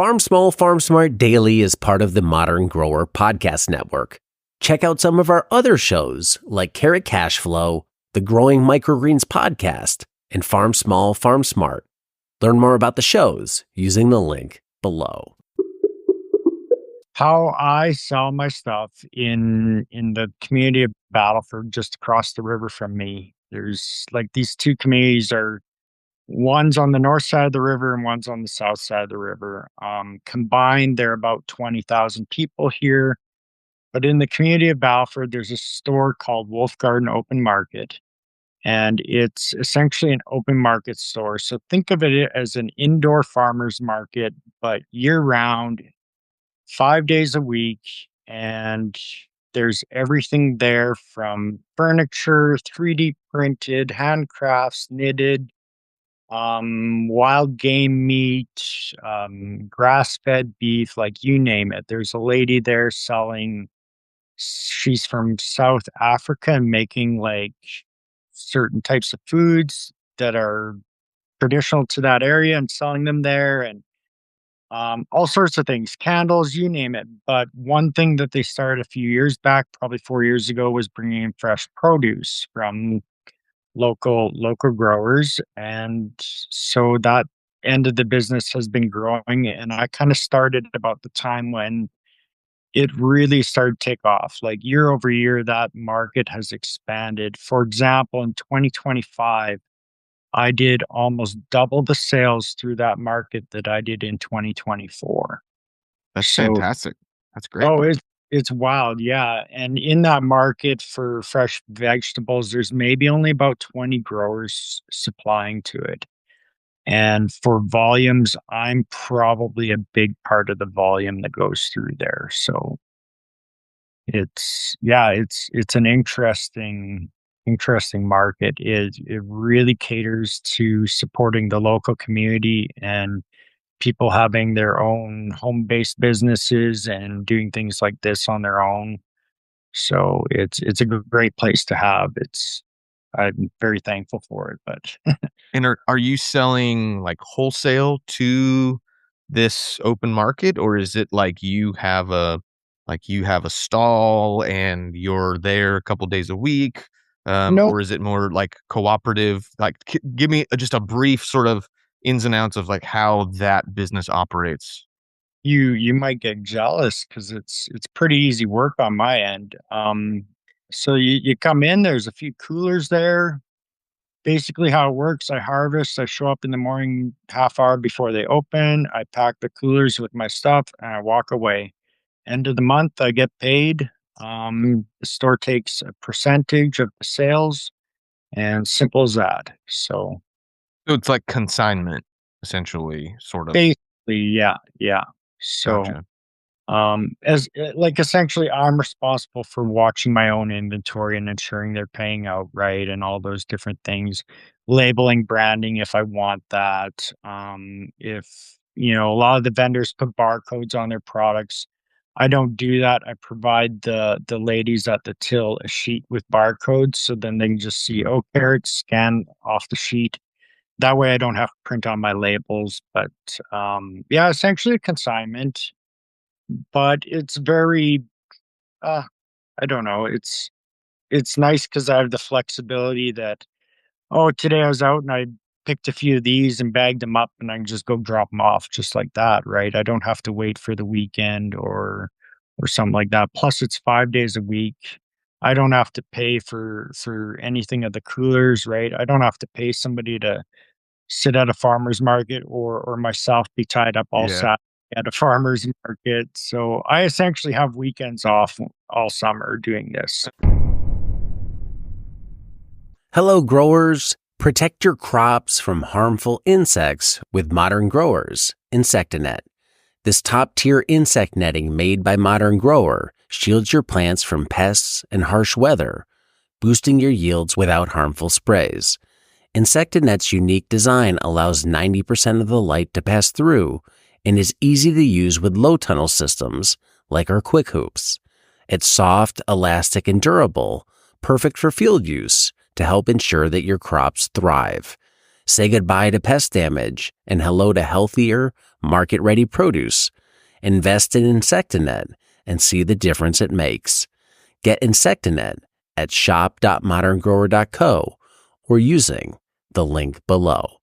Farm Small, Farm Smart Daily is part of the Modern Grower Podcast Network. Check out some of our other shows like Carrot Cash Flow, the Growing Microgreens Podcast, and Farm Small, Farm Smart. Learn more about the shows using the link below. How I sell my stuff in the community of Battleford, just across the river from me. There's like these two communities are one's on the north side of the river and one's on the south side of the river. Combined, there are about 20,000 people here. But in the community of Battleford, there's a store called Wolf Garden Open Market, and it's essentially an open market store. So think of it as an indoor farmers market, but year round, 5 days a week. And there's everything there from furniture, 3D printed, handcrafts, knitted, wild game meat, grass-fed beef, like you name it. There's a lady there selling, she's from South Africa and making like certain types of foods that are traditional to that area and selling them there, and all sorts of things, candles, you name it. But one thing that they started a few years back, probably 4 years ago, was bringing in fresh produce from local growers. And so that end of the business has been growing. And I kind of started about the time when it really started to take off. Like year over year, that market has expanded. For example, in 2025, I did almost double the sales through that market that I did in 2024. That's So, fantastic. That's great. oh, it's wild, yeah. And in that market for fresh vegetables, there's maybe only about 20 growers supplying to it. And for volumes, I'm probably a big part of the volume that goes through there. So it's an interesting market. It really caters to supporting the local community and people having their own home-based businesses and doing things like this on their own. So it's a great place to have. I'm very thankful for it, but And are you selling like wholesale to this open market, or is it like you have a stall and you're there a couple days a week? no, Or is it more like cooperative? Like give me just a brief sort of ins and outs of like how that business operates. you might get jealous because it's pretty easy work on my end. So you come in, there's a few coolers there. Basically, how it works, I harvest, I show up in the morning half hour before they open, I pack the coolers with my stuff, and I walk away. End of the month, I get paid. The store takes a percentage of the sales, and simple as that. So So it's like consignment, essentially, sort of. basically, yeah. So Gotcha. as like essentially I'm responsible for watching my own inventory and ensuring they're paying out right and all those different things, labeling, branding if I want that. If a lot of the vendors put barcodes on their products, I don't do that. I provide the ladies at the till a sheet with barcodes, so then they can just see, oh, carrots, scan off the sheet. That way I don't have to print on my labels. But yeah, essentially a consignment, but it's very uh I don't know, it's nice because I have the flexibility that, oh, today I was out and I picked a few of these and bagged them up and I can just go drop them off just like that, right? I don't have to wait for the weekend or something like that. Plus it's 5 days a week. I don't have to pay for anything of the coolers, right? I don't have to pay somebody to sit at a farmer's market or myself be tied up all Yeah. Saturday at a farmer's market. So I essentially have weekends off all summer doing this. Hello, growers. Protect your crops from harmful insects with Modern Growers Insectanet. This top-tier insect netting made by Modern Grower shields your plants from pests and harsh weather, boosting your yields without harmful sprays. Insectanet's unique design allows 90% of the light to pass through and is easy to use with low tunnel systems like our Quick Hoops. It's soft, elastic, and durable, perfect for field use to help ensure that your crops thrive. Say goodbye to pest damage and hello to healthier, market-ready produce. Invest in Insectinet and see the difference it makes. Get Insectinet at shop.moderngrower.co or using the link below.